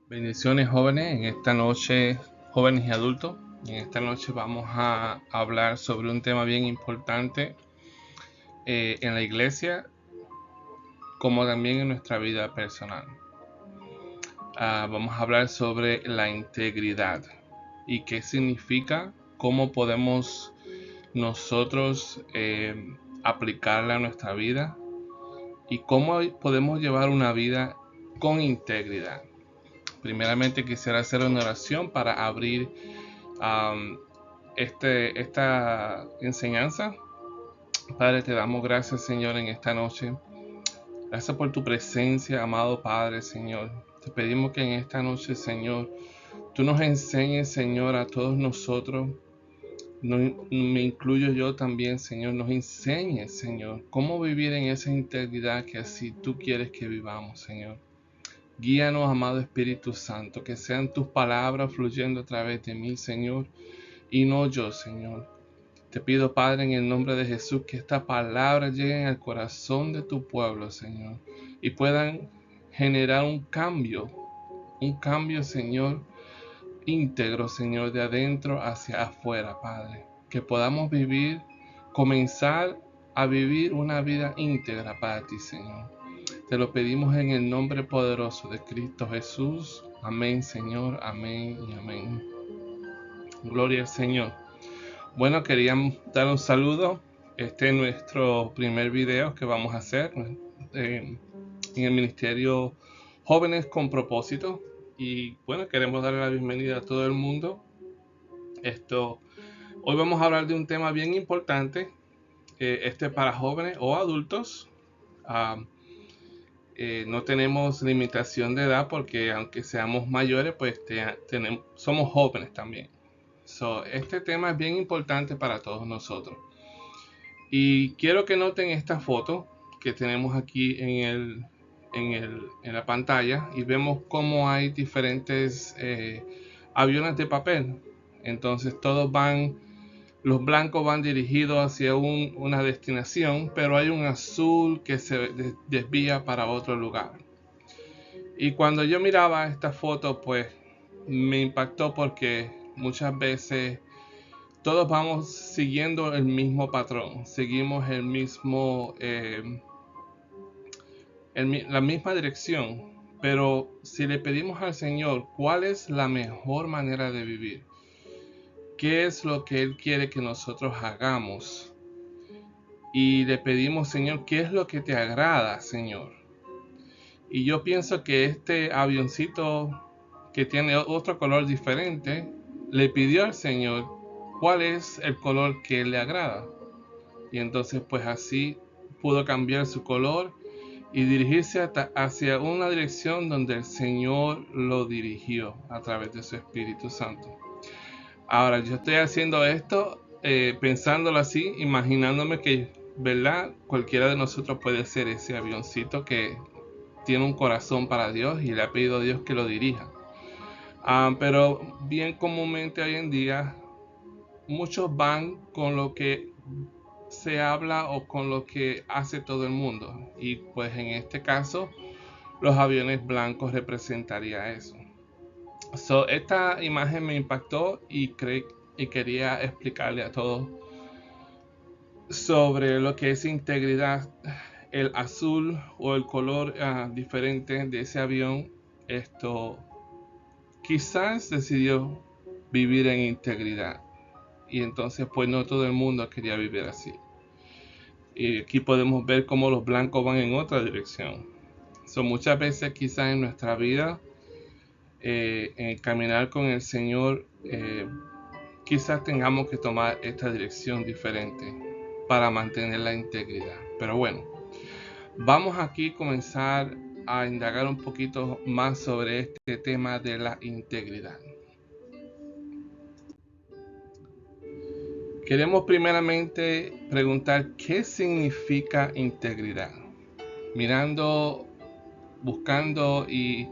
Bendiciones jóvenes, en esta noche, jóvenes y adultos, en esta noche vamos a hablar sobre un tema bien importante en la iglesia, como también en nuestra vida personal. Vamos a hablar sobre la integridad y qué significa, cómo podemos nosotros aplicarla a nuestra vida y cómo podemos llevar una vida con integridad. Primeramente quisiera hacer una oración para abrir esta enseñanza. Padre, te damos gracias, Señor, en esta noche. Gracias por tu presencia, amado Padre, Señor. Te pedimos que en esta noche, Señor, tú nos enseñes, Señor, a todos nosotros. Me incluyo yo también, Señor. Nos enseñes, Señor, cómo vivir en esa integridad que así tú quieres que vivamos, Señor. Guíanos, amado Espíritu Santo, que sean tus palabras fluyendo a través de mí, Señor, y no yo, Señor. Te pido, Padre, en el nombre de Jesús, que estas palabras lleguen al corazón de tu pueblo, Señor, y puedan generar un cambio, Señor, íntegro, Señor, de adentro hacia afuera, Padre. Que podamos comenzar a vivir una vida íntegra para ti, Señor. Te lo pedimos en el nombre poderoso de Cristo Jesús. Amén, Señor. Amén y amén. Gloria al Señor. Bueno, queríamos dar un saludo. Este es nuestro primer video que vamos a hacer en el Ministerio Jóvenes con Propósito. Y bueno, queremos darle la bienvenida a todo el mundo. Hoy vamos a hablar de un tema bien importante. Para jóvenes o adultos. No tenemos limitación de edad porque aunque seamos mayores, pues somos jóvenes también. Este tema es bien importante para todos nosotros. Y quiero que noten esta foto que tenemos aquí en la pantalla y vemos cómo hay diferentes aviones de papel. Entonces los blancos van dirigidos hacia una destinación, pero hay un azul que se desvía para otro lugar. Y cuando yo miraba esta foto, pues me impactó porque muchas veces todos vamos siguiendo el mismo patrón, seguimos la misma dirección, pero si le pedimos al Señor cuál es la mejor manera de vivir, qué es lo que Él quiere que nosotros hagamos, y le pedimos, Señor, qué es lo que te agrada, Señor. Y yo pienso que este avioncito que tiene otro color diferente, le pidió al Señor cuál es el color que le agrada. Y entonces pues así pudo cambiar su color y dirigirse hacia una dirección donde el Señor lo dirigió a través de su Espíritu Santo. Ahora yo estoy haciendo esto pensándolo así, imaginándome que, ¿verdad? Cualquiera de nosotros puede ser ese avioncito que tiene un corazón para Dios y le ha pedido a Dios que lo dirija. Pero bien comúnmente hoy en día muchos van con lo que se habla o con lo que hace todo el mundo, y pues en este caso los aviones blancos representaría eso. Esta imagen me impactó y quería explicarle a todos sobre lo que es integridad. El azul o el color diferente de ese avión, quizás decidió vivir en integridad, y entonces pues no todo el mundo quería vivir así. Y aquí podemos ver cómo los blancos van en otra dirección. Muchas veces quizás en nuestra vida, en caminar con el Señor, quizás tengamos que tomar esta dirección diferente para mantener la integridad. Pero bueno, vamos aquí a comenzar a indagar un poquito más sobre este tema de la integridad. Queremos primeramente preguntar qué significa integridad. Buscando y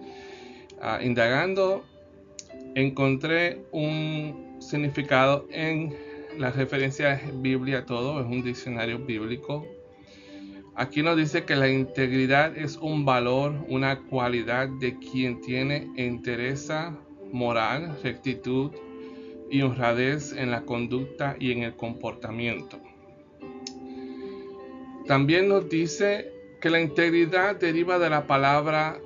indagando, encontré un significado en las referencias Biblia, todo es un diccionario bíblico. Aquí nos dice que la integridad es un valor, una cualidad de quien tiene entereza moral, rectitud y honradez en la conducta y en el comportamiento. También nos dice que la integridad deriva de la palabra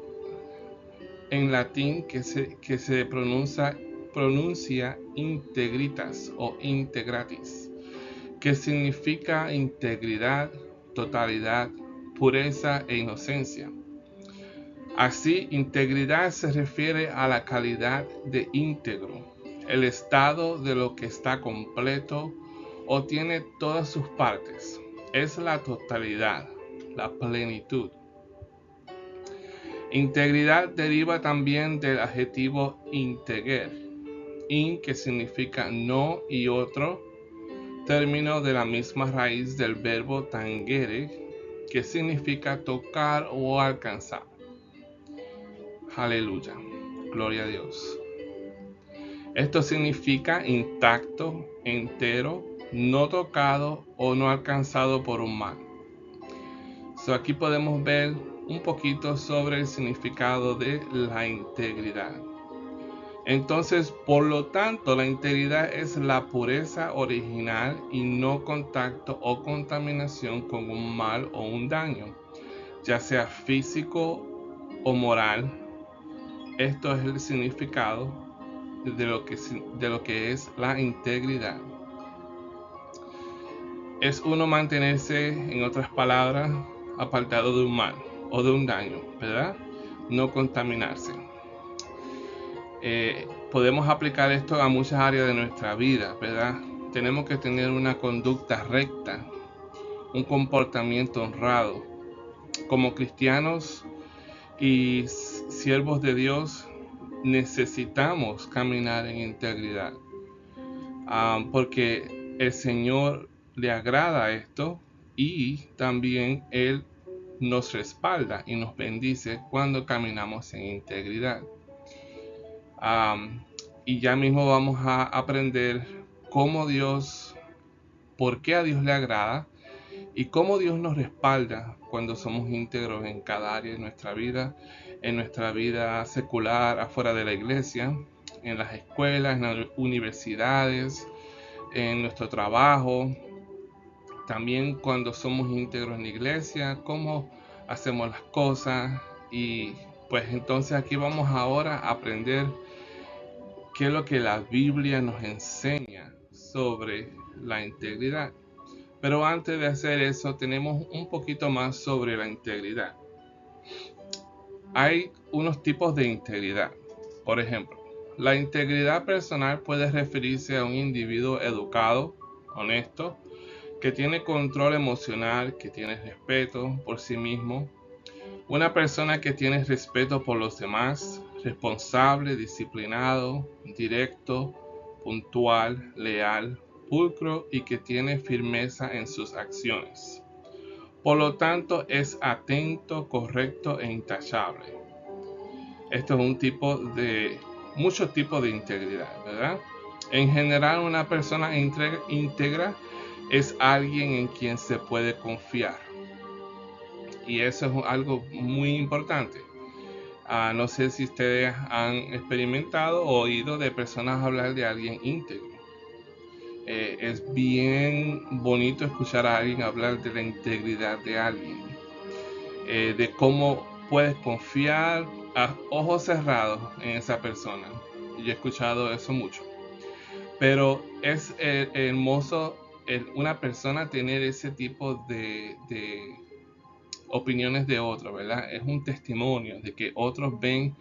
en latín que se pronuncia integritas o integratis, que significa integridad, totalidad, pureza e inocencia. Así, integridad se refiere a la calidad de íntegro, el estado de lo que está completo o tiene todas sus partes. Es la totalidad, la plenitud. Integridad deriva también del adjetivo integer, in que significa no y otro, término de la misma raíz del verbo tangere, que significa tocar o alcanzar. Aleluya, gloria a Dios. Esto significa intacto, entero, no tocado o no alcanzado por un mal. Aquí podemos ver un poquito sobre el significado de la integridad. Entonces, por lo tanto, la integridad es la pureza original y no contacto o contaminación con un mal o un daño, ya sea físico o moral. Esto es el significado de lo que es la integridad. Es uno mantenerse, en otras palabras, apartado de un mal o de un daño, ¿verdad? No contaminarse. Podemos aplicar esto a muchas áreas de nuestra vida, ¿verdad? Tenemos que tener una conducta recta, un comportamiento honrado. Como cristianos y siervos de Dios, necesitamos caminar en integridad, porque el Señor le agrada esto y también Él nos respalda y nos bendice cuando caminamos en integridad. Y ya mismo vamos a aprender por qué a Dios le agrada y cómo Dios nos respalda cuando somos íntegros en cada área de nuestra vida, en nuestra vida secular, afuera de la iglesia, en las escuelas, en las universidades, en nuestro trabajo. También cuando somos íntegros en la iglesia, cómo hacemos las cosas. Y pues entonces aquí vamos ahora a aprender qué es lo que la Biblia nos enseña sobre la integridad. Pero antes de hacer eso, tenemos un poquito más sobre la integridad. Hay unos tipos de integridad. Por ejemplo, la integridad personal puede referirse a un individuo educado, honesto, que tiene control emocional, que tiene respeto por sí mismo. Una persona que tiene respeto por los demás, responsable, disciplinado, directo, puntual, leal, pulcro y que tiene firmeza en sus acciones. Por lo tanto, es atento, correcto e intachable. Esto es muchos tipos de integridad, ¿verdad? En general, una persona íntegra es alguien en quien se puede confiar. Y eso es algo muy importante. No sé si ustedes han experimentado o oído de personas hablar de alguien íntegro. Es bien bonito escuchar a alguien hablar de la integridad de alguien, de cómo puedes confiar a ojos cerrados en esa persona. Yo he escuchado eso mucho. Pero es hermoso una persona tener ese tipo de opiniones de otros, ¿verdad? Es un testimonio de que otros ven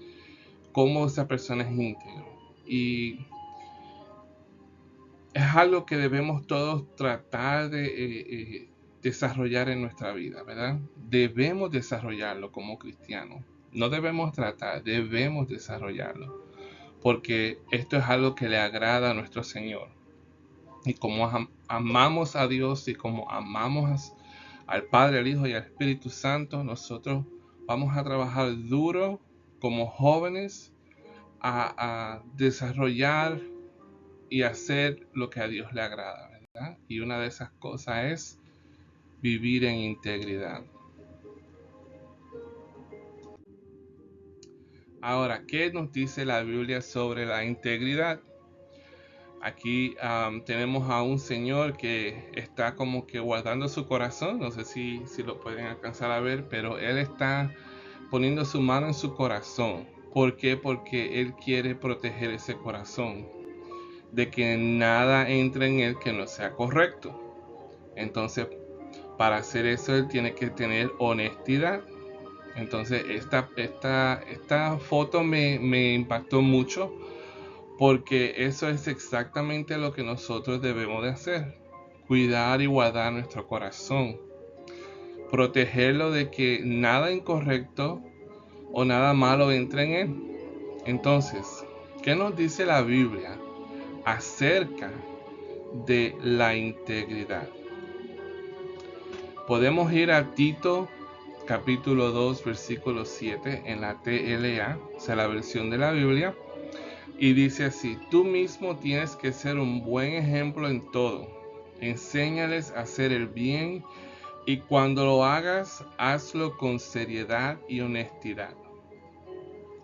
cómo esa persona es íntegra. Y es algo que debemos todos tratar de desarrollar en nuestra vida, ¿verdad? Debemos desarrollarlo como cristianos. No debemos tratar, debemos desarrollarlo. Porque esto es algo que le agrada a nuestro Señor. Y como amamos a Dios y como amamos al Padre, al Hijo y al Espíritu Santo, nosotros vamos a trabajar duro como jóvenes a desarrollar y hacer lo que a Dios le agrada, ¿verdad? Y una de esas cosas es vivir en integridad. Ahora, ¿qué nos dice la Biblia sobre la integridad? Aquí tenemos a un señor que está como que guardando su corazón. No sé si lo pueden alcanzar a ver, pero él está poniendo su mano en su corazón. ¿Por qué? Porque él quiere proteger ese corazón de que nada entre en él que no sea correcto. Entonces, para hacer eso, él tiene que tener honestidad. Entonces, esta foto me impactó mucho porque eso es exactamente lo que nosotros debemos de hacer. Cuidar y guardar nuestro corazón. Protegerlo de que nada incorrecto o nada malo entre en él. Entonces, ¿qué nos dice la Biblia acerca de la integridad? Podemos ir a Tito capítulo 2 versículo 7 en la TLA, o sea, la versión de la Biblia, y dice así: tú mismo tienes que ser un buen ejemplo en todo. Enséñales a hacer el bien y cuando lo hagas, hazlo con seriedad y honestidad.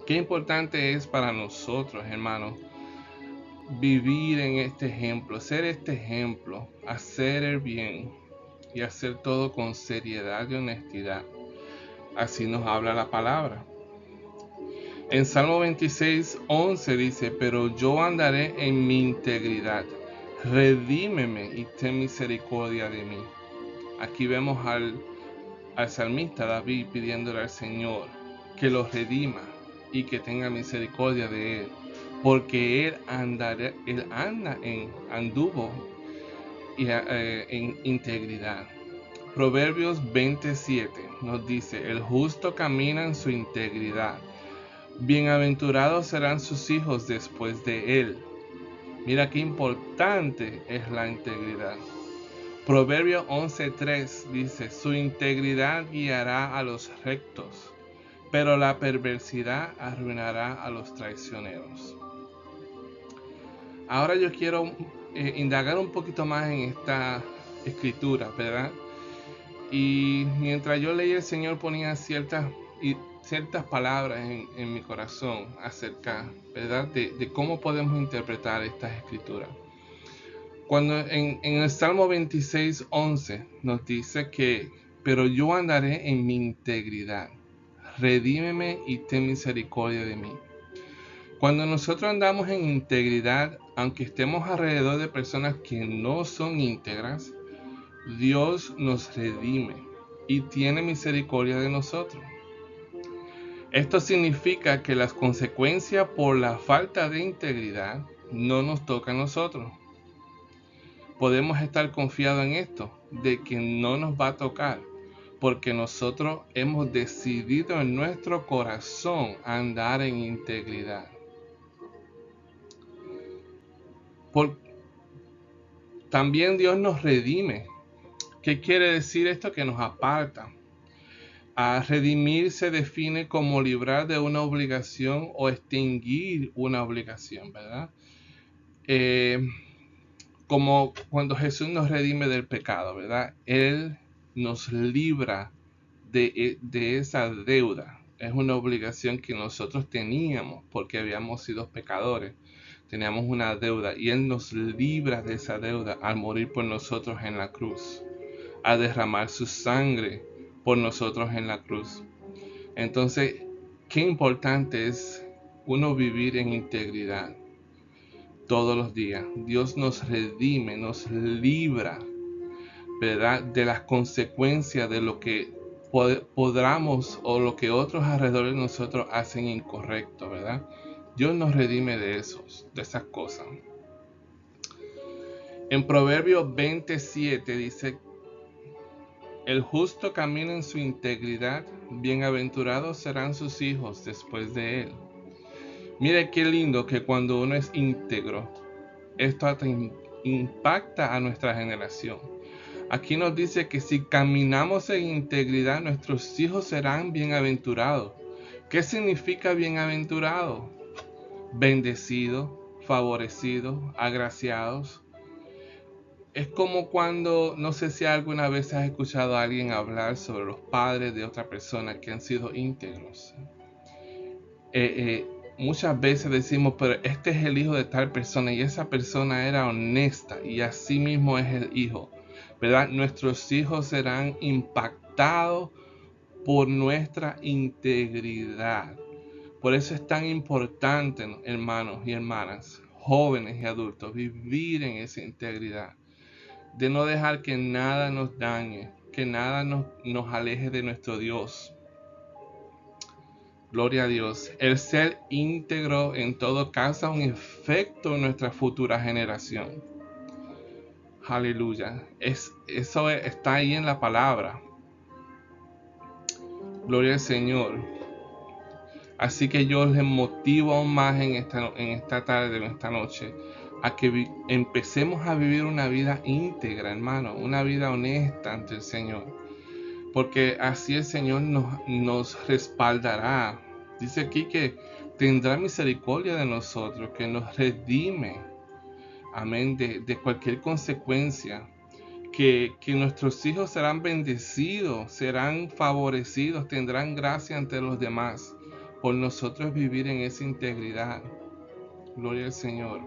Qué importante es para nosotros, hermanos, vivir en este ejemplo, ser este ejemplo, hacer el bien y hacer todo con seriedad y honestidad. Así nos habla la palabra. En Salmo 26:11 dice: pero yo andaré en mi integridad, redímeme y ten misericordia de mí. Aquí vemos al salmista David pidiéndole al Señor que lo redima y que tenga misericordia de él, porque él anduvo en integridad. Proverbios 27 nos dice: el justo camina en su integridad, bienaventurados serán sus hijos después de él. Mira qué importante es la integridad. Proverbios 11:3 dice: su integridad guiará a los rectos, pero la perversidad arruinará a los traicioneros. Ahora yo quiero indagar un poquito más en esta escritura, ¿verdad? Y mientras yo leía, el Señor ponía ciertas palabras en mi corazón acerca, ¿verdad?, de cómo podemos interpretar estas escrituras. Cuando en el Salmo 26:11 nos dice que: pero yo andaré en mi integridad, redímeme y ten misericordia de mí. Cuando nosotros andamos en integridad, aunque estemos alrededor de personas que no son íntegras, Dios nos redime y tiene misericordia de nosotros. Esto significa que las consecuencias por la falta de integridad no nos tocan a nosotros. Podemos estar confiados en esto, de que no nos va a tocar, porque nosotros hemos decidido en nuestro corazón andar en integridad. También Dios nos redime. ¿Qué quiere decir esto? Que nos aparta. A redimir se define como librar de una obligación o extinguir una obligación, ¿verdad? Como cuando Jesús nos redime del pecado, ¿verdad? Él nos libra de esa deuda. Es una obligación que nosotros teníamos porque habíamos sido pecadores. Teníamos una deuda y Él nos libra de esa deuda al morir por nosotros en la cruz, a derramar su sangre por nosotros en la cruz. Entonces, qué importante es uno vivir en integridad todos los días. Dios nos redime, nos libra, ¿verdad?, de las consecuencias de lo que podamos o lo que otros alrededor de nosotros hacen incorrecto, ¿verdad? Dios nos redime de esas cosas. En Proverbios 27 dice: el justo camina en su integridad, bienaventurados serán sus hijos después de él. Mire qué lindo que cuando uno es íntegro, esto impacta a nuestra generación. Aquí nos dice que si caminamos en integridad, nuestros hijos serán bienaventurados. ¿Qué significa bienaventurado? Bendecidos, favorecidos, agraciados. Es como cuando, no sé si alguna vez has escuchado a alguien hablar sobre los padres de otra persona que han sido íntegros. muchas veces decimos, pero este es el hijo de tal persona y esa persona era honesta y así mismo es el hijo, ¿verdad? Nuestros hijos serán impactados por nuestra integridad. Por eso es tan importante, hermanos y hermanas, jóvenes y adultos, vivir en esa integridad, de no dejar que nada nos dañe, que nada nos aleje de nuestro Dios. Gloria a Dios. El ser íntegro en todo causa un efecto en nuestra futura generación. Aleluya. Eso está ahí en la palabra. Gloria al Señor. Así que yo les motivo aún más en esta tarde, en esta noche, a que empecemos a vivir una vida íntegra, hermano, una vida honesta ante el Señor. Porque así el Señor nos respaldará. Dice aquí que tendrá misericordia de nosotros, que nos redime, amén, de cualquier consecuencia. Que nuestros hijos serán bendecidos, serán favorecidos, tendrán gracia ante los demás por nosotros vivir en esa integridad. Gloria al Señor.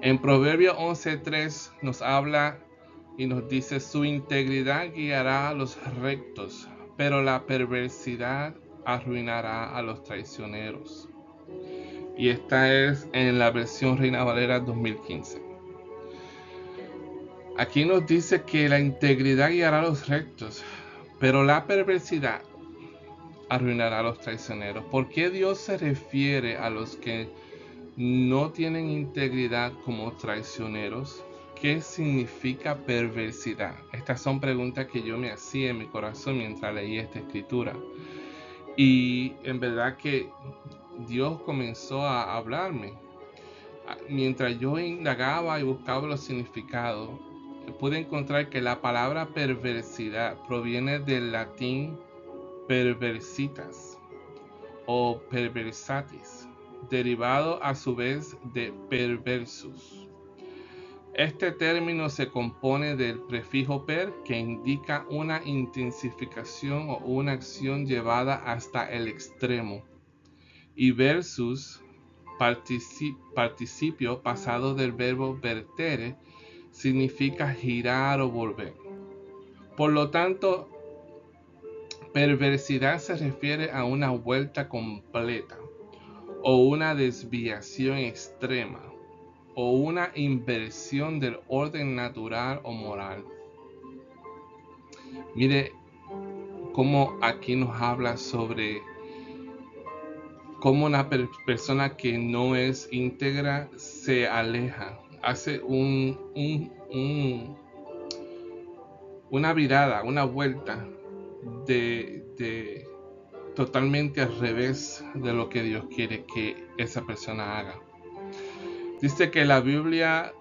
En Proverbios 11:3 nos habla y nos dice: su integridad guiará a los rectos, pero la perversidad arruinará a los traicioneros. Y esta es en la versión Reina Valera 2015. Aquí nos dice que la integridad guiará a los rectos, pero la perversidad arruinará a los traicioneros. ¿Por qué Dios se refiere a los que no tienen integridad como traicioneros? ¿Qué significa perversidad? Estas son preguntas que yo me hacía en mi corazón mientras leía esta escritura. Y en verdad que Dios comenzó a hablarme. Mientras yo indagaba y buscaba los significados, pude encontrar que la palabra perversidad proviene del latín perversitas o perversatis, derivado a su vez de perversus. Este término se compone del prefijo per, que indica una intensificación o una acción llevada hasta el extremo, y versus, participio pasado del verbo vertere, significa girar o volver. Por lo tanto, perversidad se refiere a una vuelta completa o una desviación extrema o una inversión del orden natural o moral. Mire cómo aquí nos habla sobre cómo una persona que no es íntegra se aleja, hace una virada, una vuelta de totalmente al revés de lo que Dios quiere que esa persona haga. Dice que la Biblia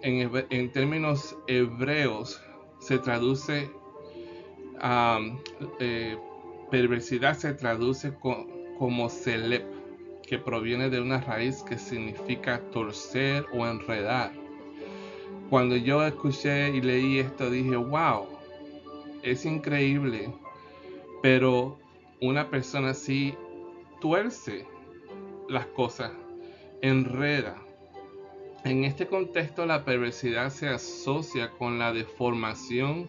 en términos hebreos se traduce perversidad, se traduce como selep, que proviene de una raíz que significa torcer o enredar. Cuando yo escuché y leí esto dije, wow, es increíble, pero una persona así tuerce las cosas, enreda. En este contexto, la perversidad se asocia con la deformación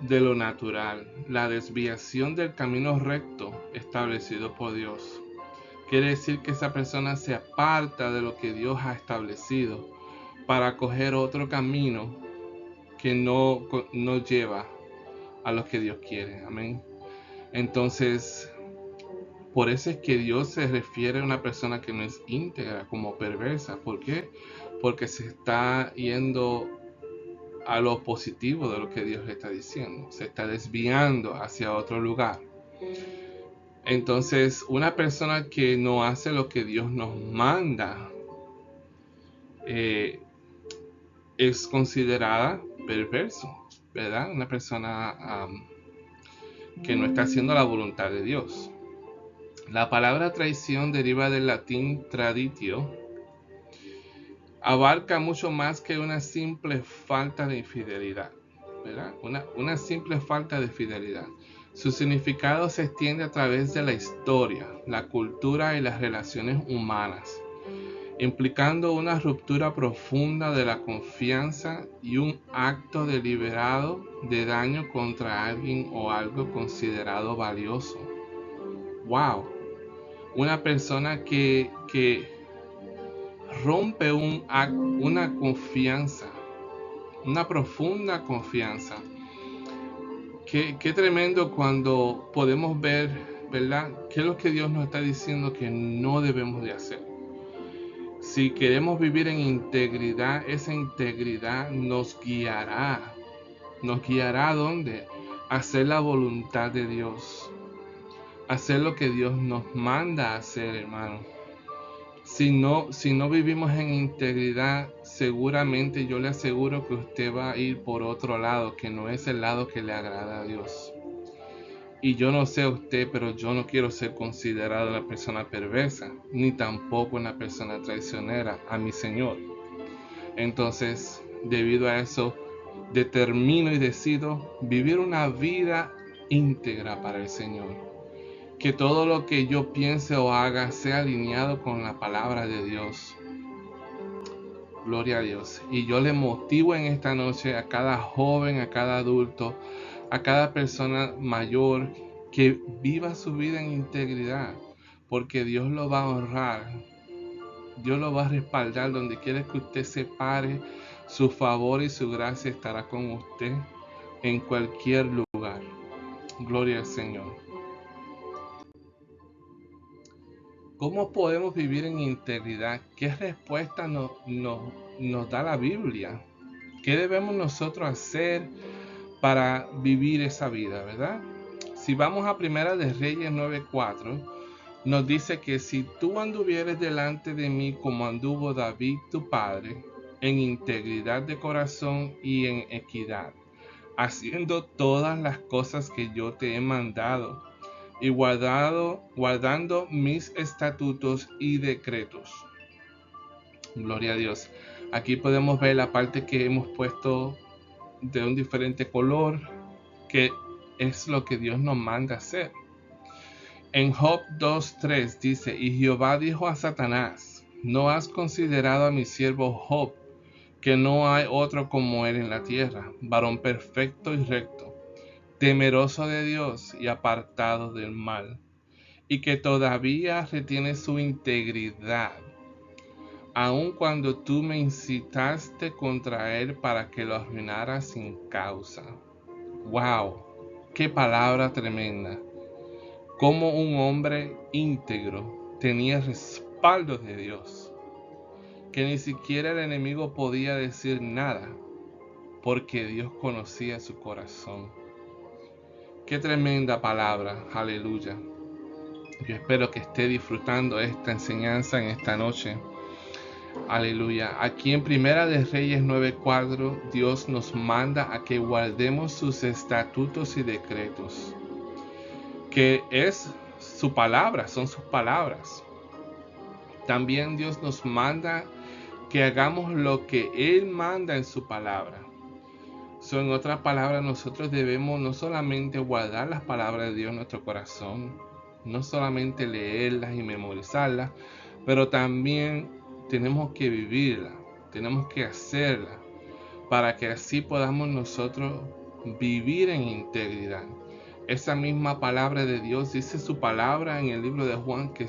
de lo natural, la desviación del camino recto establecido por Dios. Quiere decir que esa persona se aparta de lo que Dios ha establecido para coger otro camino que no lleva a lo que Dios quiere. Amén. Entonces, por eso es que Dios se refiere a una persona que no es íntegra como perversa. ¿Por qué? Porque se está yendo a lo positivo de lo que Dios le está diciendo. Se está desviando hacia otro lugar. Entonces, una persona que no hace lo que Dios nos manda es considerada perverso, ¿verdad? Una persona que no está haciendo la voluntad de Dios. La palabra traición deriva del latín traditio. Abarca mucho más que una simple falta de fidelidad, ¿verdad? Una simple falta de fidelidad. Su significado se extiende a través de la historia, la cultura y las relaciones humanas, implicando una ruptura profunda de la confianza y un acto deliberado de daño contra alguien o algo considerado valioso. ¡Wow! Una persona que rompe una confianza, una profunda confianza. Qué tremendo cuando podemos ver, ¿verdad?, qué es lo que Dios nos está diciendo que no debemos de hacer. Si queremos vivir en integridad, esa integridad nos guiará. ¿Nos guiará a dónde? A hacer la voluntad de Dios. Hacer lo que Dios nos manda a hacer, hermano. Si no vivimos en integridad, seguramente yo le aseguro que usted va a ir por otro lado, que no es el lado que le agrada a Dios. Y yo no sé a usted, pero yo no quiero ser considerado una persona perversa, ni tampoco una persona traicionera a mi Señor. Entonces, debido a eso, determino y decido vivir una vida íntegra para el Señor. Que todo lo que yo piense o haga sea alineado con la palabra de Dios. Gloria a Dios. Y yo le motivo en esta noche a cada joven, a cada adulto, a cada persona mayor que viva su vida en integridad, porque Dios lo va a honrar. Dios lo va a respaldar donde quiera que usted se pare. Su favor y su gracia estará con usted en cualquier lugar. Gloria al Señor. ¿Cómo podemos vivir en integridad? ¿Qué respuesta nos da la Biblia? ¿Qué debemos nosotros hacer para vivir esa vida, verdad? Si vamos a Primera de Reyes 9:4, nos dice que si tú anduvieres delante de mí como anduvo David tu padre, en integridad de corazón y en equidad, haciendo todas las cosas que yo te he mandado, y guardando mis estatutos y decretos. Gloria a Dios. Aquí podemos ver la parte que hemos puesto de un diferente color, que es lo que Dios nos manda hacer. En Job 2:3 dice: y Jehová dijo a Satanás: ¿no has considerado a mi siervo Job, que no hay otro como él en la tierra, varón perfecto y recto, temeroso de Dios y apartado del mal, y que todavía retiene su integridad, aun cuando tú me incitaste contra él para que lo arruinara sin causa? ¡Wow! ¡Qué palabra tremenda! Como un hombre íntegro tenía respaldo de Dios, que ni siquiera el enemigo podía decir nada, porque Dios conocía su corazón. ¡Qué tremenda palabra! ¡Aleluya! Yo espero que esté disfrutando esta enseñanza en esta noche. Aleluya. Aquí en Primera de Reyes 9:4, Dios nos manda a que guardemos sus estatutos y decretos, que es su palabra, son sus palabras. También Dios nos manda que hagamos lo que Él manda en su palabra. En otras palabras, nosotros debemos no solamente guardar las palabras de Dios en nuestro corazón, no solamente leerlas y memorizarlas, pero también tenemos que vivirlas, tenemos que hacerlas, para que así podamos nosotros vivir en integridad. Esa misma palabra de Dios dice su palabra en el libro de Juan que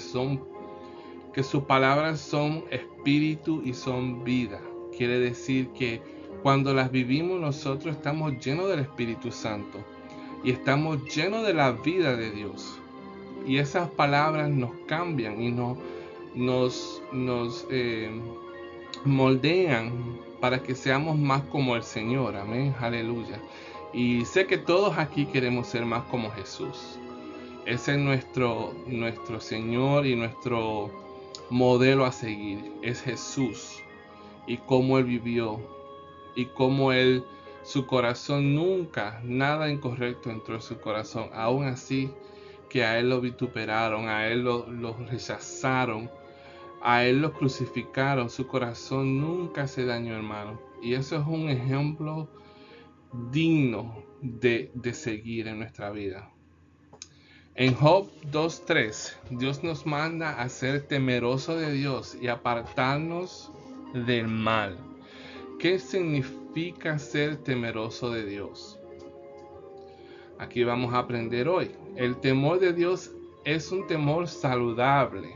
sus palabras son espíritu y son vida. Quiere decir que cuando las vivimos nosotros estamos llenos del Espíritu Santo y estamos llenos de la vida de Dios. Y esas palabras nos cambian y nos moldean para que seamos más como el Señor. Amén, aleluya. Y sé que todos aquí queremos ser más como Jesús. Ese es nuestro Señor y nuestro modelo a seguir. Es Jesús y cómo Él vivió y cómo su corazón nunca, nada incorrecto entró en su corazón. Aún así que a Él lo vituperaron, a Él lo rechazaron, a Él lo crucificaron, su corazón nunca se dañó, hermano. Y eso es un ejemplo digno de seguir en nuestra vida. En Job 2:3, Dios nos manda a ser temerosos de Dios y apartarnos del mal. ¿Qué significa ser temeroso de Dios? Aquí vamos a aprender hoy. El temor de Dios es un temor saludable.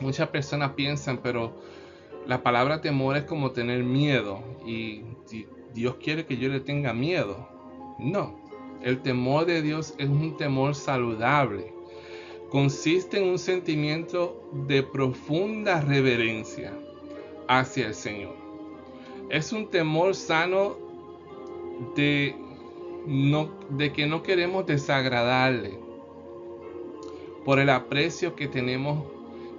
Muchas personas piensan, pero la palabra temor es como tener miedo y Dios quiere que yo le tenga miedo. No, el temor de Dios es un temor saludable. Consiste en un sentimiento de profunda reverencia hacia el Señor. Es un temor sano de que no queremos desagradarle por el aprecio que tenemos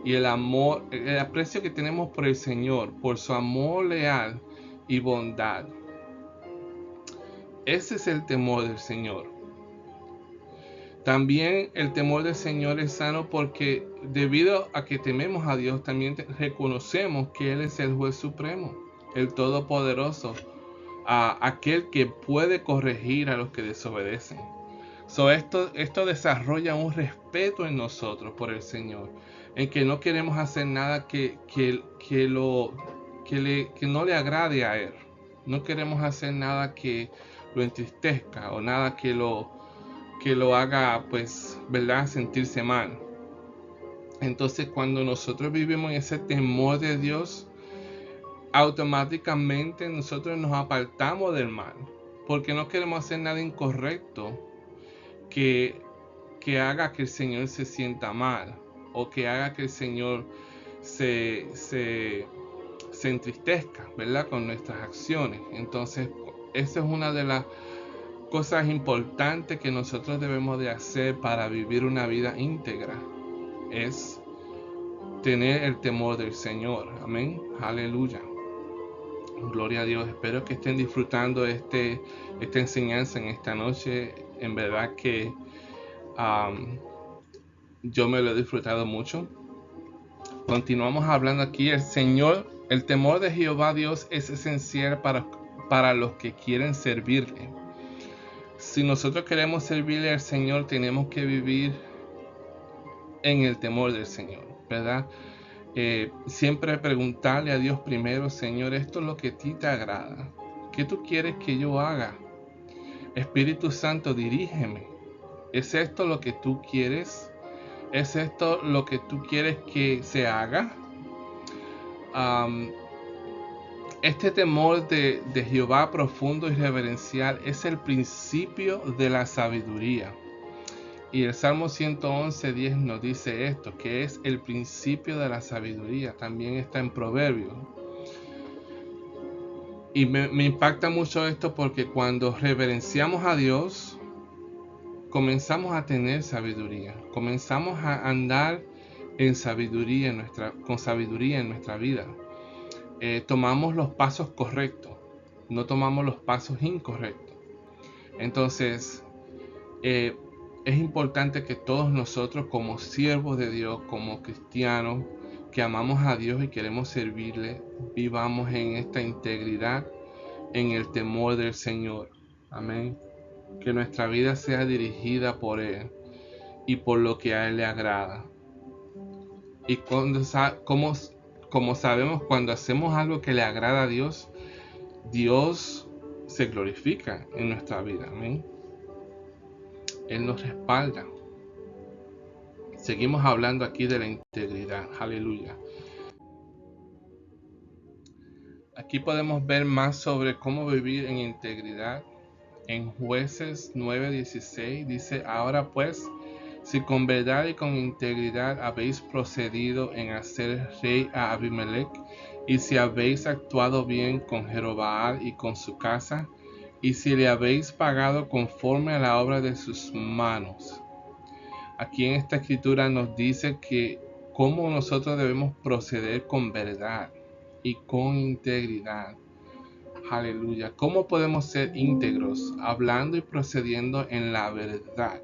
y el aprecio que tenemos por el Señor, por su amor leal y bondad. Ese es el temor del Señor. También el temor del Señor es sano porque debido a que tememos a Dios, también reconocemos que Él es el juez supremo, el todopoderoso, aquel que puede corregir a los que desobedecen. Esto desarrolla un respeto en nosotros por el Señor, en que no queremos hacer nada que no le agrade a Él. No queremos hacer nada que lo entristezca o nada que lo haga, pues, ¿verdad?, sentirse mal. Entonces, cuando nosotros vivimos en ese temor de Dios, automáticamente nosotros nos apartamos del mal, porque no queremos hacer nada incorrecto que haga que el Señor se sienta mal o que haga que el Señor se entristezca, ¿verdad?, con nuestras acciones. Entonces, esa es una de las cosas importantes que nosotros debemos de hacer para vivir una vida íntegra, es tener el temor del Señor. Amén, aleluya, gloria a Dios. Espero que estén disfrutando esta enseñanza en esta noche. En verdad que yo me lo he disfrutado mucho. Continuamos hablando aquí. El temor de Jehová Dios es esencial para los que quieren servirle. Si nosotros queremos servirle al Señor, tenemos que vivir en el temor del Señor, ¿verdad? Siempre preguntarle a Dios primero: Señor, esto es lo que a ti te agrada. ¿Qué tú quieres que yo haga? Espíritu Santo, dirígeme. ¿Es esto lo que tú quieres? ¿Es esto lo que tú quieres que se haga? Este temor de Jehová profundo y reverencial es el principio de la sabiduría. Y el Salmo 111:10 nos dice esto, que es el principio de la sabiduría. También está en Proverbios. Y me impacta mucho esto porque cuando reverenciamos a Dios, comenzamos a tener sabiduría. Comenzamos a andar en sabiduría con sabiduría en nuestra vida. Tomamos los pasos correctos, no tomamos los pasos incorrectos. Entonces, es importante que todos nosotros, como siervos de Dios, como cristianos que amamos a Dios y queremos servirle, vivamos en esta integridad, en el temor del Señor. Amén. Que nuestra vida sea dirigida por Él y por lo que a Él le agrada. Y como sabemos, cuando hacemos algo que le agrada a Dios, Dios se glorifica en nuestra vida. Amén. Él nos respalda. Seguimos hablando aquí de la integridad. Aleluya. Aquí podemos ver más sobre cómo vivir en integridad. En Jueces 9:16 dice: ahora pues, si con verdad y con integridad habéis procedido en hacer rey a Abimelech, y si habéis actuado bien con Jeroboam y con su casa, y si le habéis pagado conforme a la obra de sus manos. Aquí en esta escritura nos dice que cómo nosotros debemos proceder con verdad y con integridad. Aleluya. ¿Cómo podemos ser íntegros? Hablando y procediendo en la verdad.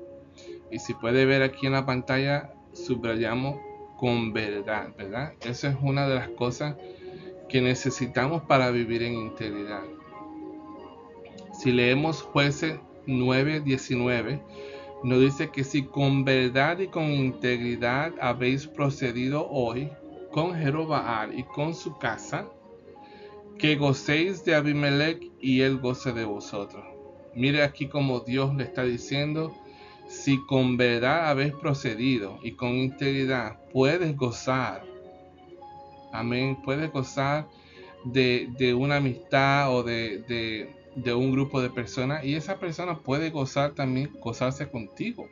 Y si puede ver aquí en la pantalla, subrayamos con verdad, ¿verdad? Esa es una de las cosas que necesitamos para vivir en integridad. Si leemos Jueces 9:19, Nos dice que si con verdad y con integridad habéis procedido hoy con Jerobaal y con su casa, que gocéis de Abimelech y él goce de vosotros. Mire aquí como Dios le está diciendo, si con verdad habéis procedido y con integridad puedes gozar, amén, puedes gozar de una amistad o de un grupo de personas, y esa persona puede gozar también, gozarse contigo.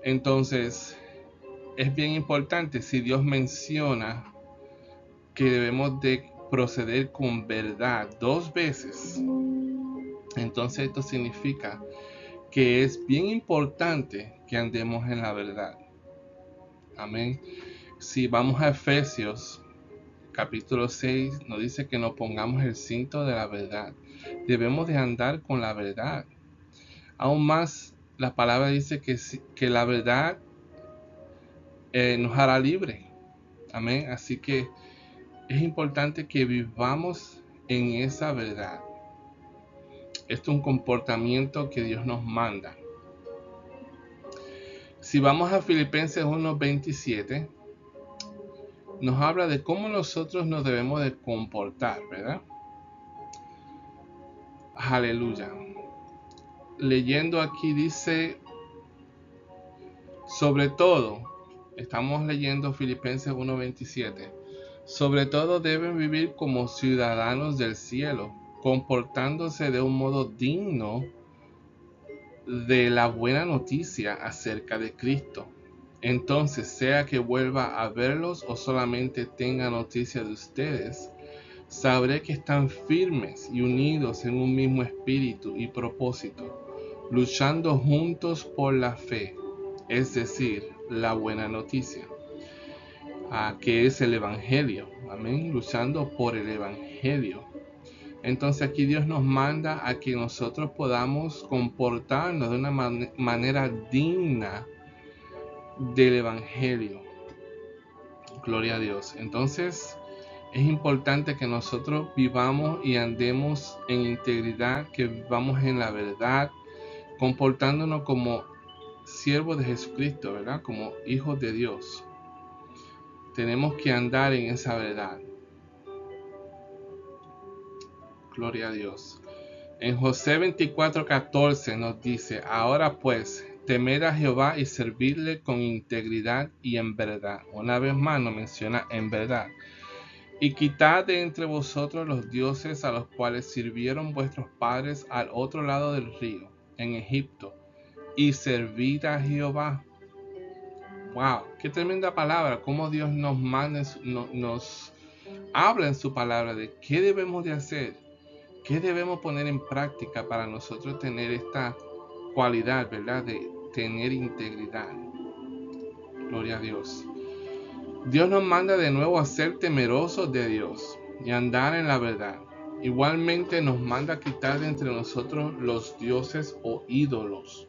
Entonces, es bien importante, si Dios menciona que debemos de proceder con verdad 2 veces, entonces esto significa que es bien importante que andemos en la verdad. Amén. Si vamos a Efesios capítulo 6, nos dice que nos pongamos el cinto de la verdad. Debemos de andar con la verdad. Aún más, la palabra dice que la verdad nos hará libre. Amén. Así que es importante que vivamos en esa verdad. Esto es un comportamiento que Dios nos manda. Si vamos a Filipenses 1:27, nos habla de cómo nosotros nos debemos de comportar, ¿verdad? Aleluya. Leyendo aquí dice, sobre todo, estamos leyendo Filipenses 1:27, sobre todo deben vivir como ciudadanos del cielo, comportándose de un modo digno de la buena noticia acerca de Cristo. Entonces, sea que vuelva a verlos o solamente tenga noticia de ustedes, sabré que están firmes y unidos en un mismo espíritu y propósito, luchando juntos por la fe, es decir, la buena noticia, que es el Evangelio. Amén, luchando por el Evangelio. Entonces aquí Dios nos manda a que nosotros podamos comportarnos de una manera digna del Evangelio. Gloria a Dios. Entonces es importante que nosotros vivamos y andemos en integridad, que vivamos en la verdad, comportándonos como siervos de Jesucristo, ¿verdad? Como hijos de Dios. Tenemos que andar en esa verdad. Gloria a Dios. En José 24:14 nos dice, ahora pues, temed a Jehová y servidle con integridad y en verdad. Una vez más nos menciona en verdad. Y quitad de entre vosotros los dioses a los cuales sirvieron vuestros padres al otro lado del río, en Egipto, y servid a Jehová. Wow, qué tremenda palabra, cómo Dios nos manda, nos habla en su palabra de qué debemos de hacer, qué debemos poner en práctica para nosotros tener esta cualidad, ¿verdad? De tener integridad. Gloria a Dios. Dios nos manda de nuevo a ser temerosos de Dios y andar en la verdad. Igualmente nos manda a quitar de entre nosotros los dioses o ídolos.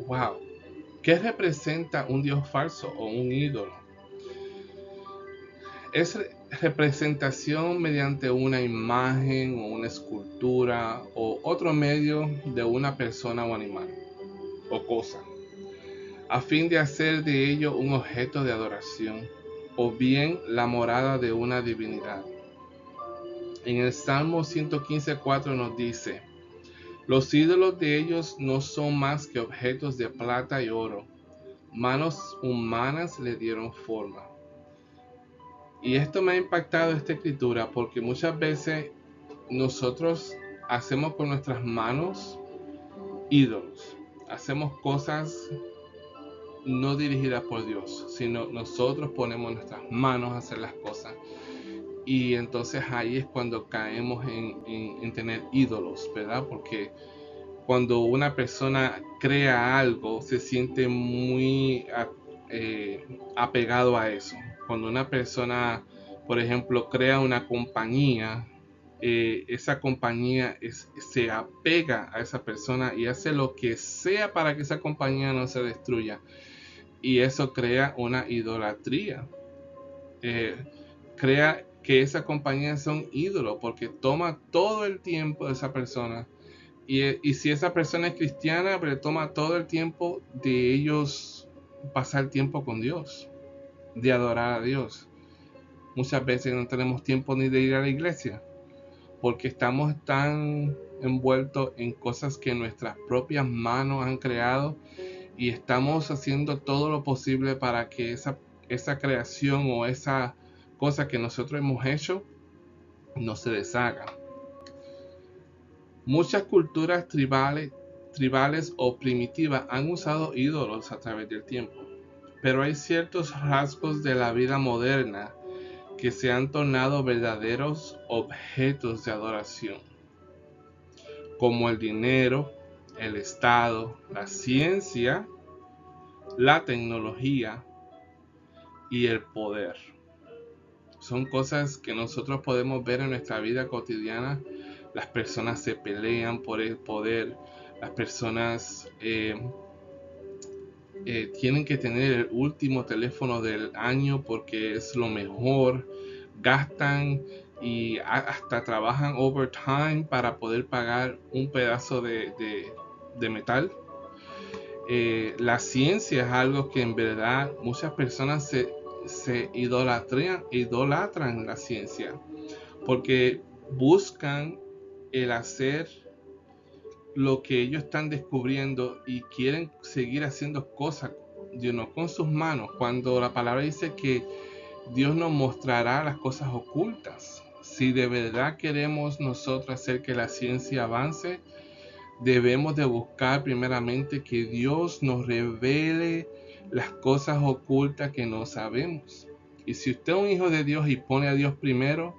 Wow. ¿Qué representa un dios falso o un ídolo? Es representación mediante una imagen o una escultura o otro medio de una persona o animal o cosa, a fin de hacer de ello un objeto de adoración o bien la morada de una divinidad. En el Salmo 115:4 nos dice, los ídolos de ellos no son más que objetos de plata y oro, manos humanas le dieron forma. Y esto me ha impactado esta escritura porque muchas veces nosotros hacemos con nuestras manos ídolos, hacemos cosas no dirigidas por Dios, sino nosotros ponemos nuestras manos a hacer las cosas. Y entonces ahí es cuando caemos en tener ídolos, ¿verdad? Porque cuando una persona crea algo, se siente muy apegado a eso. Cuando una persona, por ejemplo, crea una compañía, esa compañía se apega a esa persona y hace lo que sea para que esa compañía no se destruya. Y eso crea una idolatría. Crea que esa compañía sea un ídolo porque toma todo el tiempo de esa persona, Y si esa persona es cristiana, pero toma todo el tiempo de ellos pasar tiempo con Dios, de adorar a Dios. Muchas veces no tenemos tiempo ni de ir a la iglesia, porque estamos tan envueltos en cosas que nuestras propias manos han creado y estamos haciendo todo lo posible para que esa creación o esa cosa que nosotros hemos hecho no se deshaga. Muchas culturas tribales o primitivas han usado ídolos a través del tiempo, pero hay ciertos rasgos de la vida moderna que se han tornado verdaderos objetos de adoración, como el dinero, el Estado, la ciencia, la tecnología y el poder. Son cosas que nosotros podemos ver en nuestra vida cotidiana. Las personas se pelean por el poder, las personas tienen que tener el último teléfono del año porque es lo mejor, gastan y hasta trabajan overtime para poder pagar un pedazo de metal. La ciencia es algo que en verdad muchas personas se idolatran la ciencia porque buscan el hacer lo que ellos están descubriendo y quieren seguir haciendo cosas con sus manos, cuando la palabra dice que Dios nos mostrará las cosas ocultas. Si de verdad queremos nosotros hacer que la ciencia avance, debemos de buscar primeramente que Dios nos revele las cosas ocultas que no sabemos. Y si usted es un hijo de Dios y pone a Dios primero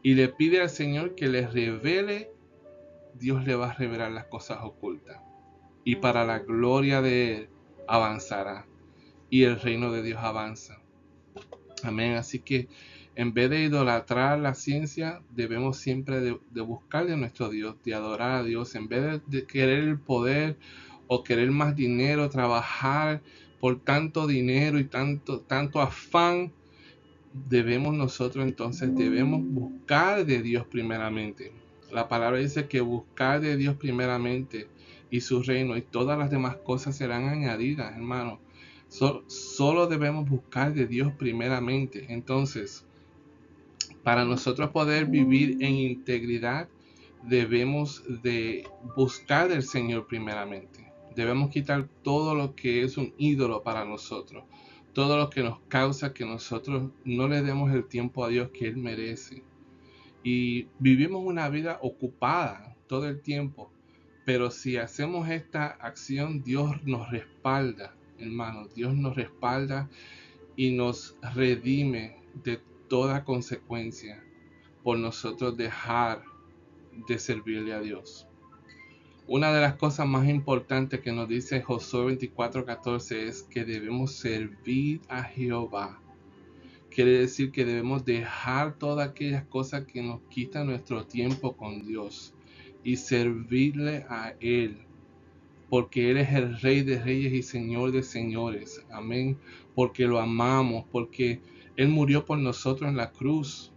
y le pide al Señor que le revele, Dios le va a revelar las cosas ocultas. Y para la gloria de Él avanzará. Y el reino de Dios avanza. Amén. Así que en vez de idolatrar la ciencia, debemos siempre de buscar de nuestro Dios, de adorar a Dios. En vez de querer el poder o querer más dinero, trabajar por tanto dinero y tanto afán, debemos buscar de Dios primeramente. La palabra dice que buscar de Dios primeramente y su reino, y todas las demás cosas serán añadidas, hermano. Solo debemos buscar de Dios primeramente. Entonces, para nosotros poder vivir en integridad, debemos de buscar del Señor primeramente. Debemos quitar todo lo que es un ídolo para nosotros, todo lo que nos causa que nosotros no le demos el tiempo a Dios que Él merece. Y vivimos una vida ocupada todo el tiempo, pero si hacemos esta acción, Dios nos respalda, hermano. Dios nos respalda y nos redime de toda consecuencia por nosotros dejar de servirle a Dios. Una de las cosas más importantes que nos dice Josué 24:14 es que debemos servir a Jehová. Quiere decir que debemos dejar todas aquellas cosas que nos quitan nuestro tiempo con Dios y servirle a Él, porque Él es el Rey de Reyes y Señor de Señores. Amén. Porque lo amamos, porque Él murió por nosotros en la cruz.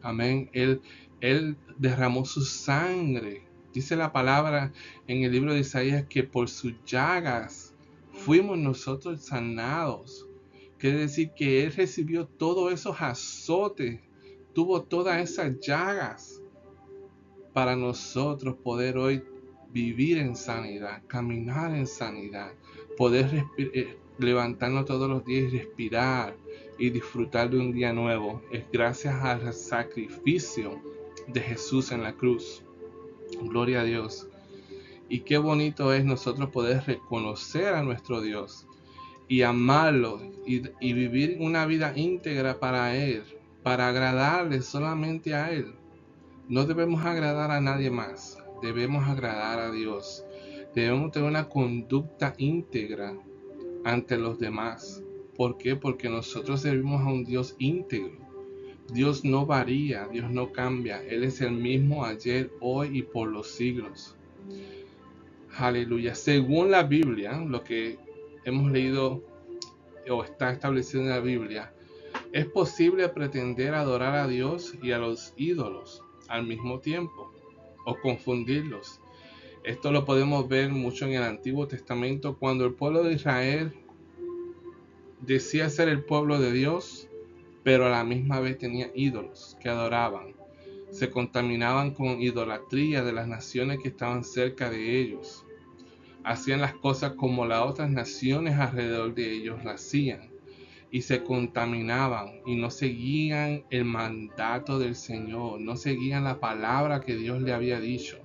Amén. Él derramó su sangre. Dice la palabra en el libro de Isaías que por sus llagas fuimos nosotros sanados. Quiere decir que Él recibió todos esos azotes, tuvo todas esas llagas para nosotros poder hoy vivir en sanidad, caminar en sanidad, poder levantarnos todos los días y respirar y disfrutar de un día nuevo. Es gracias al sacrificio de Jesús en la cruz. Gloria a Dios. Y qué bonito es nosotros poder reconocer a nuestro Dios y amarlo y vivir una vida íntegra para Él, para agradarle solamente a Él. No debemos agradar a nadie más, debemos agradar a Dios. Debemos tener una conducta íntegra ante los demás. ¿Por qué? Porque nosotros servimos a un Dios íntegro. Dios no varía, Dios no cambia. Él es el mismo ayer, hoy y por los siglos. Aleluya. Según la Biblia, lo que hemos leído o está establecido en la Biblia, es posible pretender adorar a Dios y a los ídolos al mismo tiempo o confundirlos. Esto lo podemos ver mucho en el Antiguo Testamento, cuando el pueblo de Israel decía ser el pueblo de Dios, pero a la misma vez tenía ídolos que adoraban. Se contaminaban con idolatría de las naciones que estaban cerca de ellos. Hacían las cosas como las otras naciones alrededor de ellos las hacían, y se contaminaban y no seguían el mandato del Señor, no seguían la palabra que Dios le había dicho.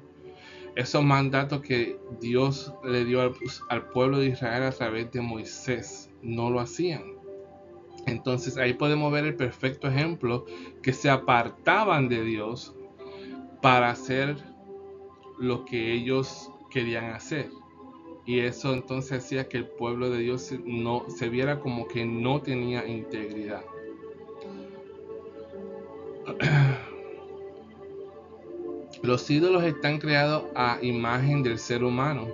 Esos mandatos que Dios le dio al pueblo de Israel a través de Moisés, no lo hacían. Entonces ahí podemos ver el perfecto ejemplo, que se apartaban de Dios para hacer lo que ellos querían hacer. Y eso entonces hacía que el pueblo de Dios no se viera como que no tenía integridad. Los ídolos están creados a imagen del ser humano.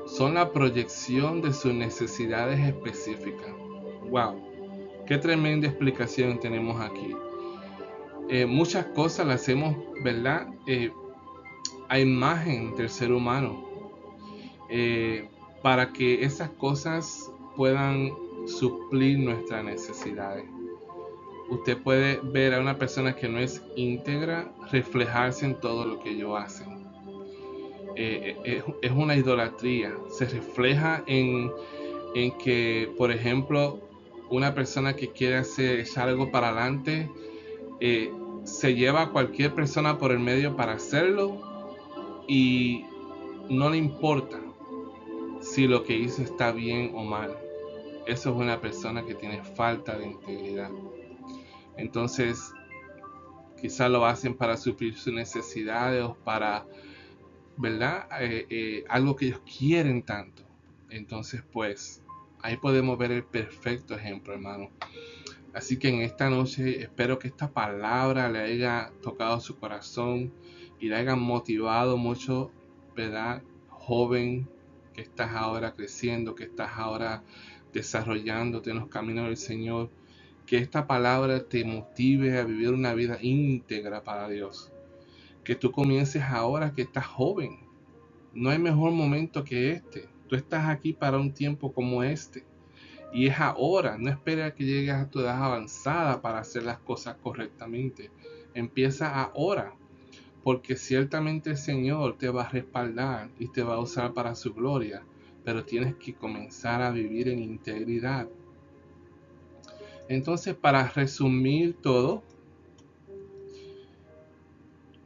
Son la proyección de sus necesidades específicas. ¡Wow! ¡Qué tremenda explicación tenemos aquí! Muchas cosas las hacemos, ¿verdad? A imagen del ser humano. Para que esas cosas puedan suplir nuestras necesidades. Usted puede ver a una persona que no es íntegra reflejarse en todo lo que ellos hacen. Es una idolatría. Se refleja en que, por ejemplo, una persona que quiere hacer algo para adelante, se lleva a cualquier persona por el medio para hacerlo y no le importa si lo que hizo está bien o mal. Eso es una persona que tiene falta de integridad. Entonces, quizás lo hacen para suplir sus necesidades o para, ¿verdad? Algo que ellos quieren tanto. Entonces, pues, ahí podemos ver el perfecto ejemplo, hermano. Así que en esta noche espero que esta palabra le haya tocado su corazón y le haya motivado mucho, ¿verdad? Joven, que estás ahora creciendo, que estás ahora desarrollándote en los caminos del Señor. Que esta palabra te motive a vivir una vida íntegra para Dios. Que tú comiences ahora que estás joven. No hay mejor momento que este. Tú estás aquí para un tiempo como este. Y es ahora. No esperes a que llegues a tu edad avanzada para hacer las cosas correctamente. Empieza ahora. Porque ciertamente el Señor te va a respaldar y te va a usar para su gloria. Pero tienes que comenzar a vivir en integridad. Entonces, para resumir todo,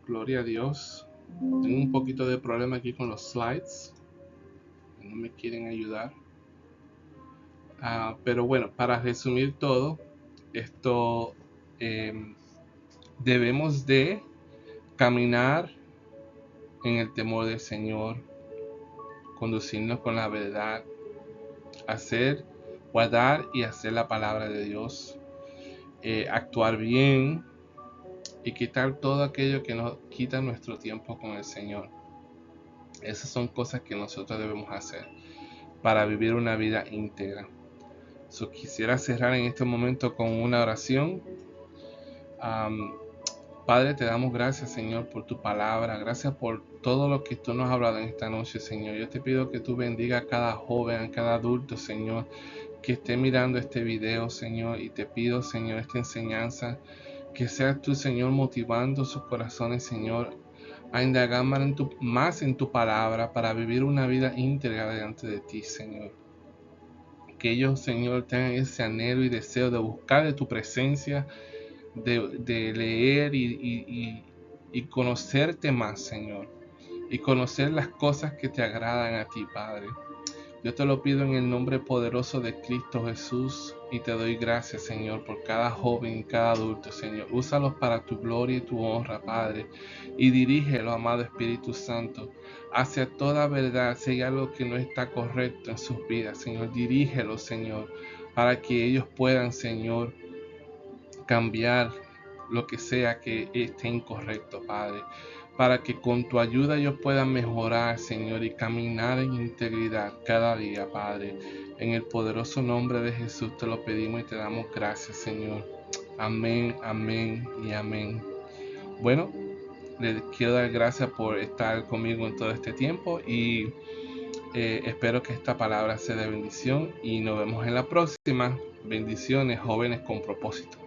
gloria a Dios. Tengo un poquito de problema aquí con los slides. No me quieren ayudar. Pero bueno, para resumir todo, esto debemos de caminar en el temor del Señor, conducirnos con la verdad, guardar y hacer la palabra de Dios, actuar bien y quitar todo aquello que nos quita nuestro tiempo con el Señor. Esas son cosas que nosotros debemos hacer para vivir una vida íntegra. Quisiera cerrar en este momento con una oración. Padre, te damos gracias, Señor, por tu palabra. Gracias por todo lo que tú nos has hablado en esta noche, Señor. Yo te pido que tú bendiga a cada joven, a cada adulto, Señor, que esté mirando este video, Señor. Y te pido, Señor, esta enseñanza, que seas tú, Señor, motivando sus corazones, Señor, a indagar más en tu palabra para vivir una vida íntegra delante de ti, Señor. Que ellos, Señor, tengan ese anhelo y deseo de buscar de tu presencia, de leer y conocerte más, Señor, y conocer las cosas que te agradan a ti, Padre. Yo te lo pido en el nombre poderoso de Cristo Jesús y te doy gracias, Señor, por cada joven y cada adulto, Señor. Úsalos para tu gloria y tu honra, Padre, y dirígelo, amado Espíritu Santo, hacia toda verdad. Si hay algo que no está correcto en sus vidas, Señor, dirígelo, Señor, para que ellos puedan, Señor, cambiar lo que sea que esté incorrecto, Padre, para que con tu ayuda ellos puedan mejorar, Señor, y caminar en integridad cada día, Padre. En el poderoso nombre de Jesús te lo pedimos y te damos gracias, Señor. Amén, amén y amén. Bueno, Le quiero dar gracias por estar conmigo en todo este tiempo y espero que esta palabra sea de bendición y nos vemos en la próxima. Bendiciones, jóvenes con propósito.